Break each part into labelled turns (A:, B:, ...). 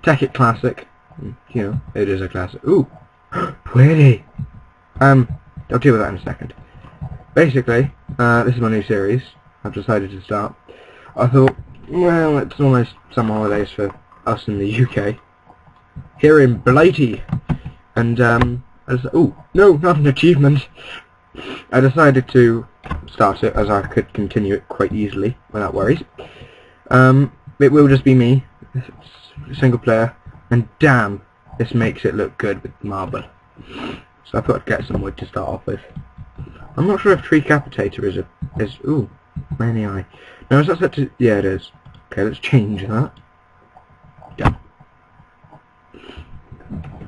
A: Tekkit Classic. You know, it is a classic. Ooh! Pretty! I'll deal with that in a second. Basically, this is my new series I've decided to start. I thought, well, it's almost summer holidays for us in the UK. Here in Blighty. And, ooh, no, not an achievement. I decided to start it as I could continue it quite easily without worries. It will just be me, single player, and damn, this makes it look good with marble. So I thought I'd get some wood to start off with. I'm not sure if Tree Capitator is ooh, many eye. No, is that set to, yeah it is. Okay, let's change that. Done.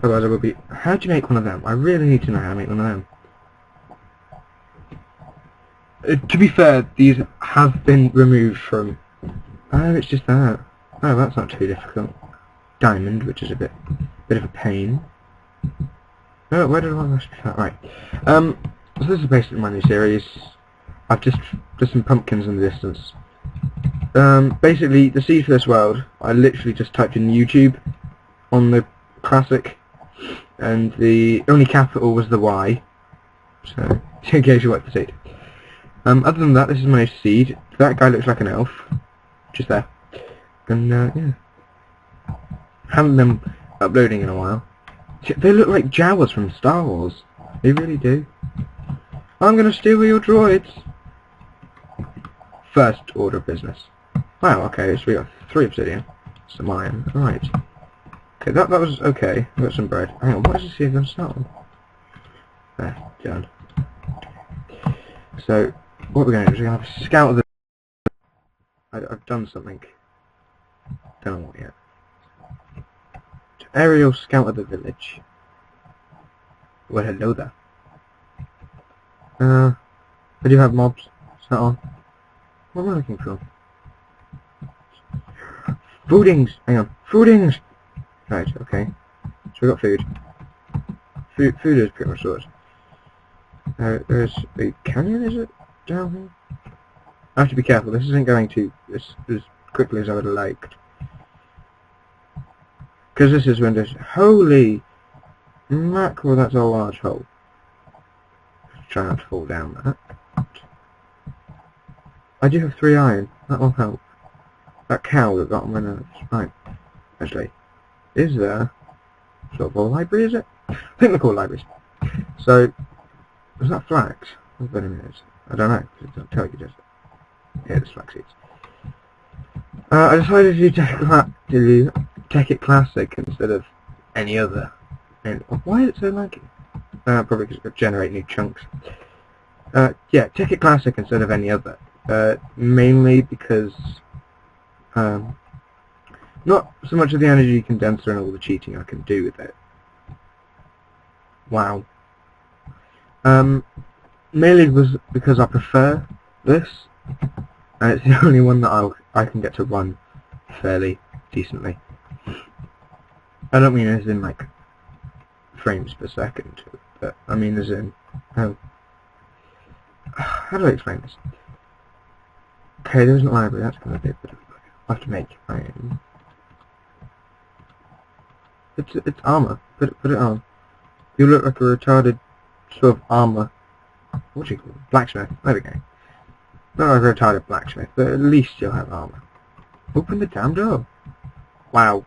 A: Otherwise I will be, how do you make one of them? I really need to know how to make one of them. To be fair, these have been removed from, oh it's just that. Oh, that's not too difficult. Diamond, which is a bit of a pain. Oh, where did I want that? Right. So this is basically my new series. I've just some pumpkins in the distance. Basically, the seed for this world, I literally just typed in YouTube on the classic, and the only capital was the Y. So, in case you want the seed. Other than that, this is my seed. That guy looks like an elf, just there. And yeah, haven't been uploading in a while. They look like Jawas from Star Wars. They really do. I'm gonna steal your droids. First order of business. Wow. Okay, so we got 3 obsidian, some iron. Right. Okay, that was okay. I got some bread. Hang on, what is this here going to start on? There, done. So, what we're going to do is we're going to have a scout of the... I've done something. Don't know what yet. Aerial scout of the village. Well, hello there. I do have mobs. Is that on? What am I looking for? Foodings! Hang on. Foodings! Right, okay. So we got food. Food is pretty much sorted. There's a canyon, is it? Down here? I have to be careful, this isn't going to as quickly as I would have liked. Because this is when there's... Holy mackerel, that's a large hole. Try not to fall down that. I do have 3 iron, that will help. That cow that got on my nerves. Right. Actually, is there sort of a library, is it? I think they're called libraries. So, is that flax? What vitamin is? I don't know, because it doesn't tell you, does it? Yeah, there's flax seeds. I decided to do Tekkit Classic instead of any other. And why is it so laggy? Probably because it's going to generate new chunks. Yeah, Tekkit Classic instead of any other. Mainly because not so much of the energy condenser and all the cheating I can do with it. Wow. Mainly was because I prefer this, and it's the only one that I can get to run fairly decently. I don't mean as in like frames per second, but I mean as in how do I explain this? Okay, there's an library, that's going to be a bit of a... I have to make iron. It's armor. Put it on. You look like a retarded sort of armor. What do you call it? Blacksmith. There we go. Not like a retarded blacksmith, but at least you'll have armor. Open the damn door. Wow.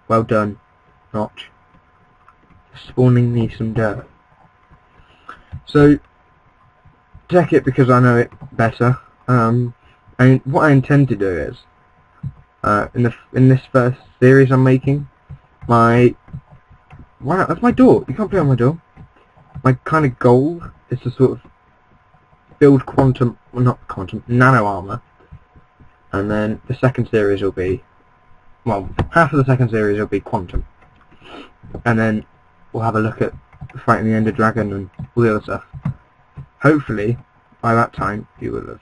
A: Well done, Notch. Spawning me some dirt. So, take it because I know it better. And what I intend to do is, in this first series I'm making, wow, that's my door. You can't play on my door. My kind of goal is to sort of build nano armor, and then the second series will be, well, half of the second series will be quantum, and then we'll have a look at fighting the Ender Dragon and all the other stuff. Hopefully, by that time, you will have...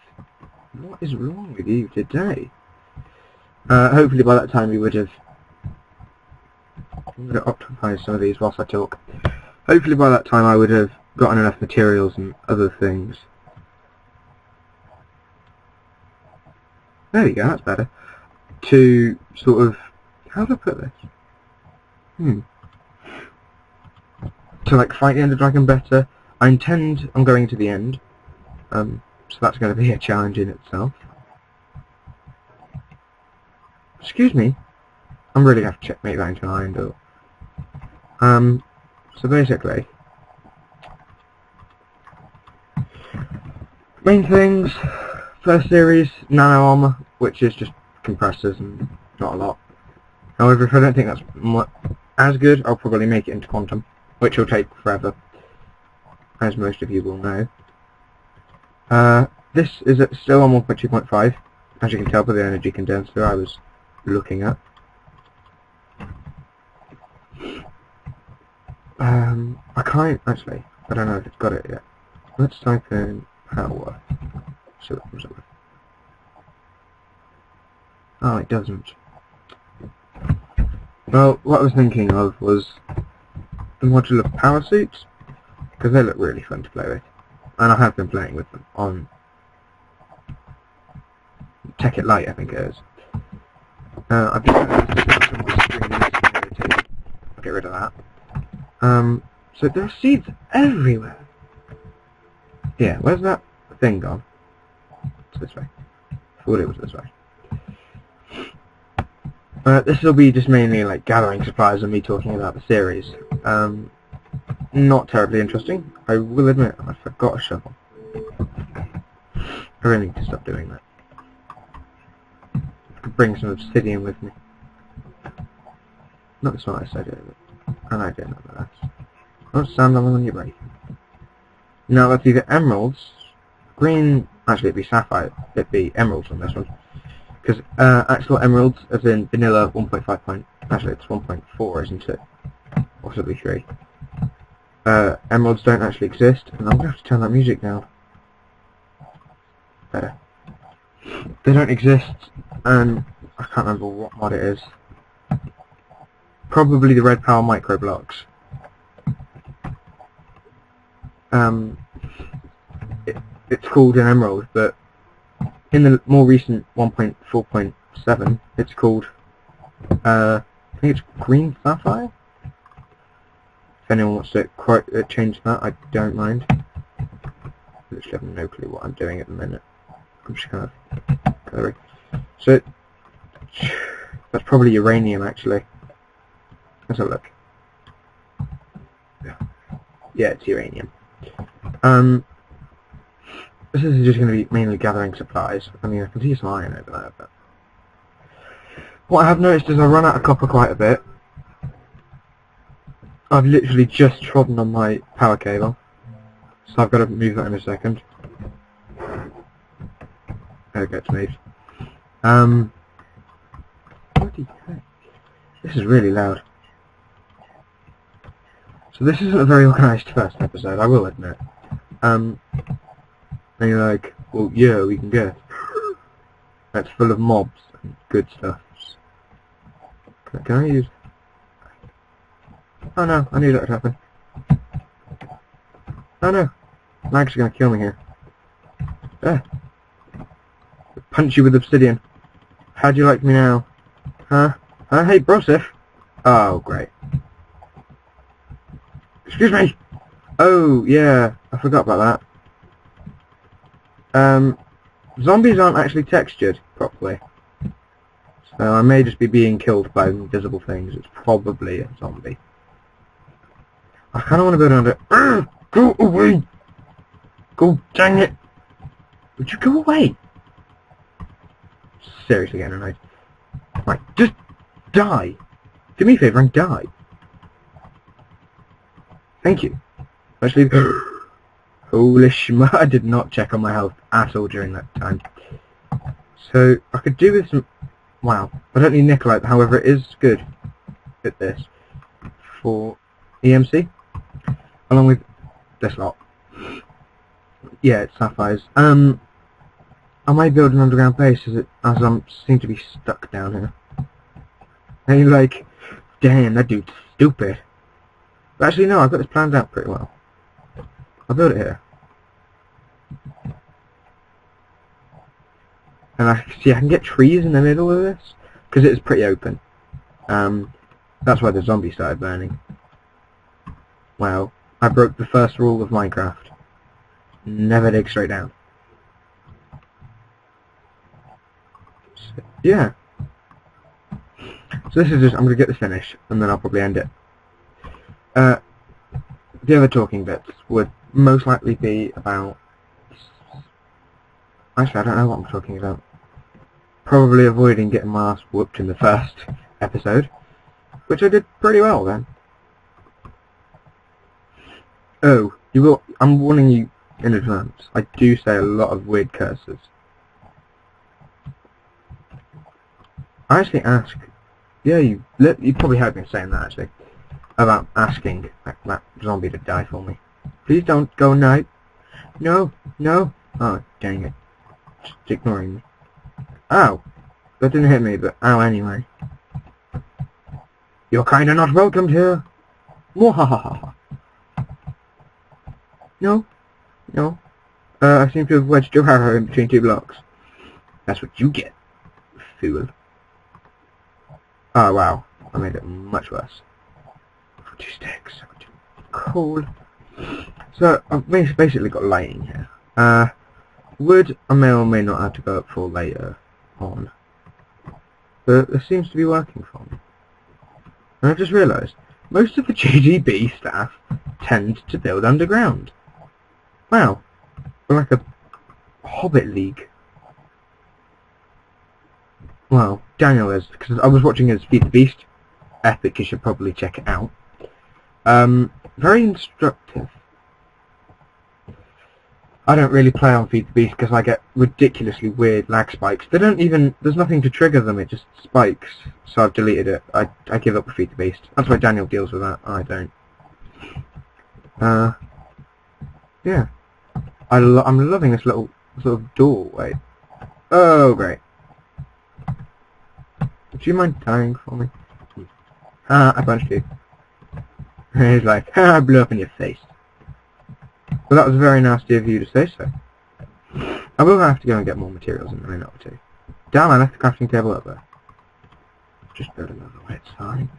A: What is wrong with you today? Hopefully by that time you would have... I'm going to optimize some of these whilst I talk. Hopefully by that time I would have gotten enough materials and other things. There we go, that's better. To sort of How do I put this? To like fight the Ender Dragon better, I intend on going to the end. So that's going to be a challenge in itself. Excuse me. I'm really going to have to checkmate that into an iron door. So basically, main things, first series, nano armor, which is just compressors and not a lot. However, if I don't think that's as good, I'll probably make it into quantum, which will take forever, as most of you will know. This is still on 1.2.5, as you can tell by the energy condenser I was looking at. I can't, actually, I don't know if it's got it yet. Let's type in power. See what comes up with. Oh, it doesn't. Well, what I was thinking of was the modular power suits, because they look really fun to play with. And I have been playing with them on Tekkit Lite, I think it is. I've just got my screen, I'll get rid of that. So there are seeds everywhere. Yeah, where's that thing gone? It's this way. I thought it was this way. This will be just mainly like gathering supplies and me talking about the series. Not terribly interesting. I will admit, I forgot a shovel. I really need to stop doing that. I could bring some obsidian with me. Not the smartest idea, but an idea nonetheless. Don't stand on them when you break. Now that's either emeralds, green, actually it'd be sapphire, it'd be emeralds on this one. Because actual emeralds, as in vanilla 1.5 point, actually it's 1.4, isn't it? Possibly 3. Emeralds don't actually exist, and I'm going to have to turn that music down. Better. They don't exist, and I can't remember what mod it is. Probably the red power micro blocks. It's called an emerald, but in the more recent 1.4.7, it's called, I think it's green sapphire? If anyone wants to change that, I don't mind. I literally have no clue what I'm doing at the minute. I'm just kind of coloring. So, that's probably uranium, actually. Let's have a look. Yeah, it's uranium. This is just going to be mainly gathering supplies. I mean, I can see some iron over there, but what I have noticed is I run out of copper quite a bit. I've literally just trodden on my power cable, so I've got to move that in a second. There it gets moved. Bloody heck. This is really loud. So this isn't a very organised first episode, I will admit. And you're like, well, yeah, we can guess. That's full of mobs and good stuff. Can I use... Oh no, I knew that would happen. Oh no, lag's gonna kill me here. There. Punch you with obsidian. How do you like me now? Huh? Hey, Brosif. Oh, great. Excuse me! Oh, yeah, I forgot about that. Zombies aren't actually textured properly. So I may just be being killed by invisible things. It's probably a zombie. I kind of want to build around it. Go away! Go, dang it! Would you go away? Seriously getting annoyed. Right, just die! Do me a favour and die. Thank you. Actually, holy shit, I did not check on my health at all during that time. So, I could do with some... Wow, I don't need Nikolite, however it is good at this for EMC, along with this lot. Yeah, it's sapphires. I might build an underground base as I seem to be stuck down here. And you're like, damn, that dude's stupid. But actually no, I've got this planned out pretty well. I'll build it here. And I can get trees in the middle of this, because it is pretty open. That's why the zombie started burning. Wow. I broke the first rule of Minecraft. Never dig straight down. So, yeah. So this is just, I'm going to get this finished, and then I'll probably end it. The other talking bits would most likely be about... Actually, I don't know what I'm talking about. Probably avoiding getting my ass whooped in the first episode, which I did pretty well then. Oh, I'm warning you in advance. I do say a lot of weird curses. I actually ask... Yeah, you probably heard me saying that actually. About asking that zombie to die for me. Please don't go night. No, no. Oh, dang it. Just ignoring me. Ow. That didn't hit me, but ow anyway. You're kinda not welcomed here. Mwahaha. No. No. I seem to have wedged your hair in between two blocks. That's what you get, fool. Oh wow. I made it much worse. 2 sticks. Cool. So, I've basically got lighting here. Wood I may or may not have to go up for later on. But this seems to be working for me. And I've just realised, most of the GGB staff tend to build underground. Wow. We're like a Hobbit League. Well, Daniel is, because I was watching his Feed the Beast. Epic, you should probably check it out. Very instructive. I don't really play on Feed the Beast because I get ridiculously weird lag spikes. They don't even, there's nothing to trigger them, it just spikes. So I've deleted it. I give up with Feed the Beast. That's why Daniel deals with that, I don't. Yeah. I'm loving this little sort of doorway. Oh, great. Would you mind dying for me? I punched you. And he's like, I blew up in your face. Well, that was very nasty of you to say so. I will have to go and get more materials in a minute or two. Damn, I left the crafting table up there. Just build another way, it's fine.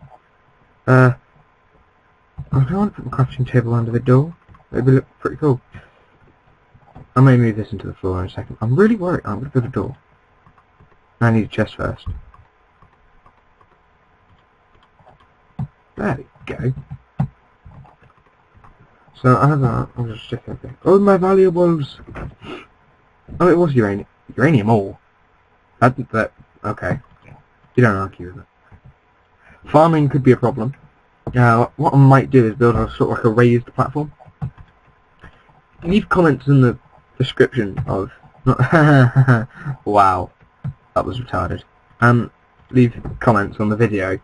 A: I don't want to put my crafting table under the door. It would look pretty cool. I may move this into the floor in a second. I'm really worried. I'm going to build a door. I need a chest first. There we go. So I have that. I'll just stick everything. Oh, my valuables! Oh, it was uranium. Uranium ore. That. Okay. You don't argue with it. Farming could be a problem. What I might do is build a sort of like a raised platform. Leave comments in the description of. Wow, that was retarded. Leave comments on the video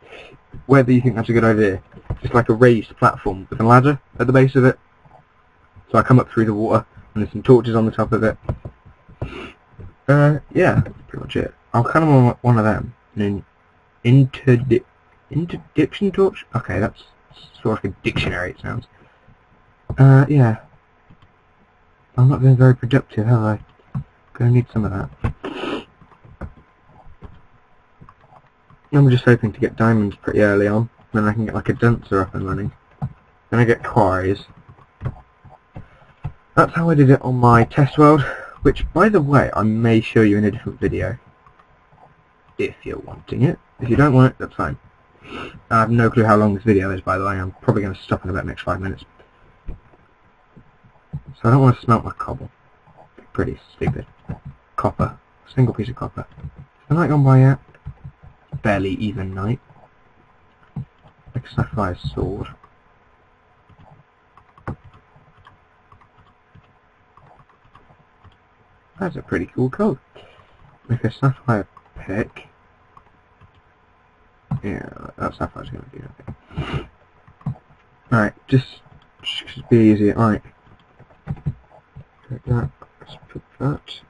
A: whether you think that's a good idea. Just like a raised platform with a ladder at the base of it. So I come up through the water and there's some torches on the top of it. Yeah, that's pretty much it. I'll kind of want one of them. An interdiction torch? Okay, that's sort of like a dictionary, it sounds. Yeah. I'm not being very productive, have I? Gonna need some of that. I'm just hoping to get diamonds pretty early on, then I can get like a dancer up and running. Then I get quarries. That's how I did it on my test world, which, by the way, I may show you in a different video. If you're wanting it. If you don't want it, that's fine. I have no clue how long this video is, by the way. I'm probably going to stop in about the next 5 minutes. So I don't want to smelt my cobble. Pretty stupid. Copper. Single piece of copper. Has the night gone by yet? Barely even night. Like a sapphire sword. That's a pretty cool code. Like a sapphire pick. Yeah, that sapphire's gonna do nothing. Alright, just be easy. Alright. Take that. Let's put that.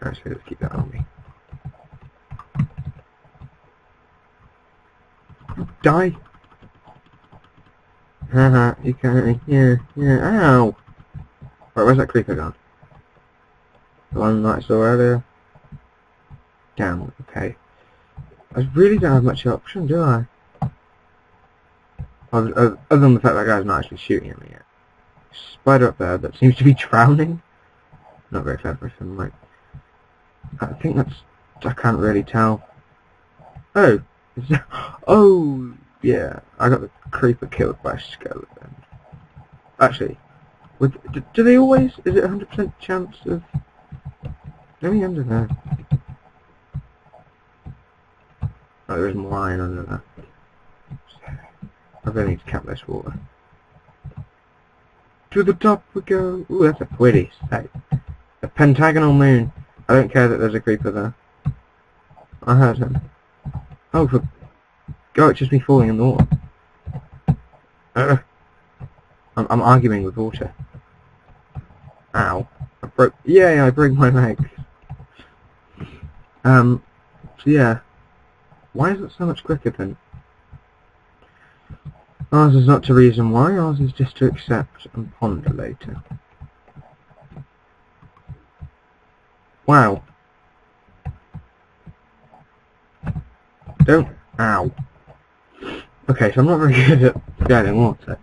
A: Actually, let's keep that on me. Die! Haha, you can't. Yeah, ow! Right, where's that creeper gone? The one that I saw earlier? Down, okay. I really don't have much option, do I? Other than the fact that guy's not actually shooting at me yet. Spider up there that seems to be drowning. Not very clever if I'm like... I think that's... I can't really tell. Oh! Oh! Yeah, I got the creeper killed by a skeleton. Actually, do they always... Is it 100% chance of... Let me under there. Oh, there is more iron under there. I really need to cap this water. To the top we go! Ooh, that's a pretty sight. A pentagonal moon. I don't care that there's a creeper there. I heard him. Oh, it's just me falling in the water. I'm arguing with water. Ow. I broke my leg. So yeah. Why is it so much quicker than... Ours is not to reason why, ours is just to accept and ponder later. Wow. Ow. Okay, so I'm not very good at scaling water,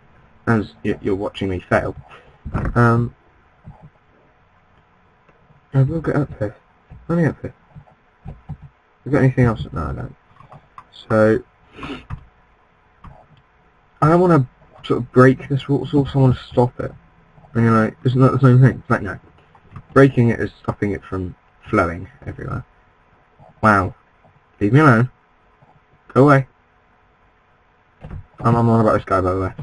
A: as you're watching me fail. I will get up here. Let me up here. Have got anything else? No, I don't. So, I don't want to sort of break this water source, I want to stop it. And you're like, isn't that the same thing? It's like, no. Breaking it is stopping it from flowing everywhere. Wow. Leave me alone. Go away. I'm on about this guy, by the way.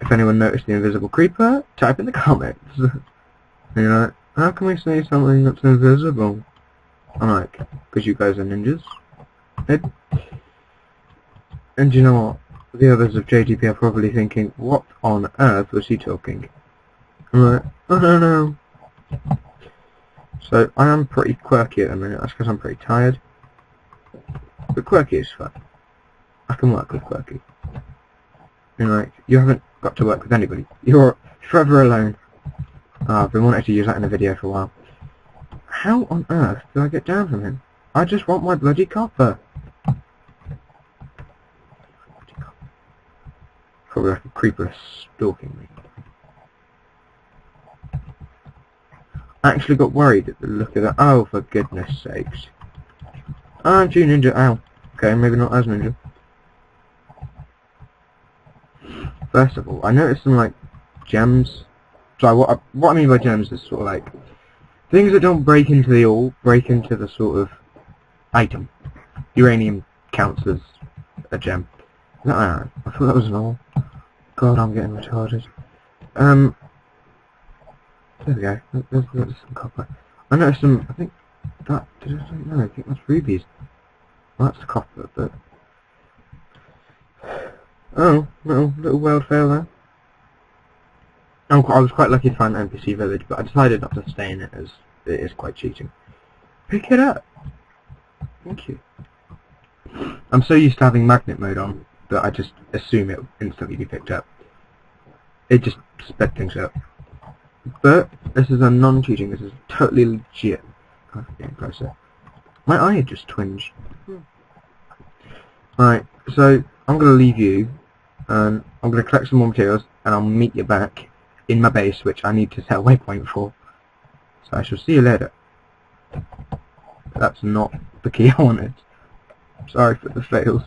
A: If anyone noticed the invisible creeper, type in the comments. And you're like, how can we say something that's invisible? I'm like, because you guys are ninjas. And you know what? The others of JDP are probably thinking, what on earth was he talking? I'm like, I don't know. So, I am pretty quirky at the minute. That's because I'm pretty tired. But quirky is fun. I can work with quirky. You know, like, you haven't got to work with anybody. You're forever alone. Oh, I've been wanting to use that in a video for a while. How on earth do I get down from him? I just want my bloody copper. Probably like a creeper stalking me. I actually got worried at the look of that. Oh, for goodness sakes. Aren't you ninja? Ow. Okay, maybe not as ninja. First of all, I noticed some, like, gems. So what I mean by gems is sort of like things that don't break into the ore, break into the sort of item. Uranium counts as a gem. Is that iron? I thought that was an ore. God, I'm getting retarded. There we go. There's some copper. I noticed some. I think that. No, I think that's rubies. Well, that's the copper, but. Oh, little world fail there. I was quite lucky to find an NPC village, but I decided not to stay in it as it is quite cheating. Pick it up! Thank you. I'm so used to having magnet mode on that I just assume it will instantly be picked up. It just sped things up. But this is a non-cheating, this is totally legit. Oh, getting closer. My eye just twinged. Alright, so I'm going to leave you, and I'm going to collect some more materials, and I'll meet you back in my base, which I need to set a waypoint for. So I shall see you later. That's not the key I wanted. Sorry for the fails.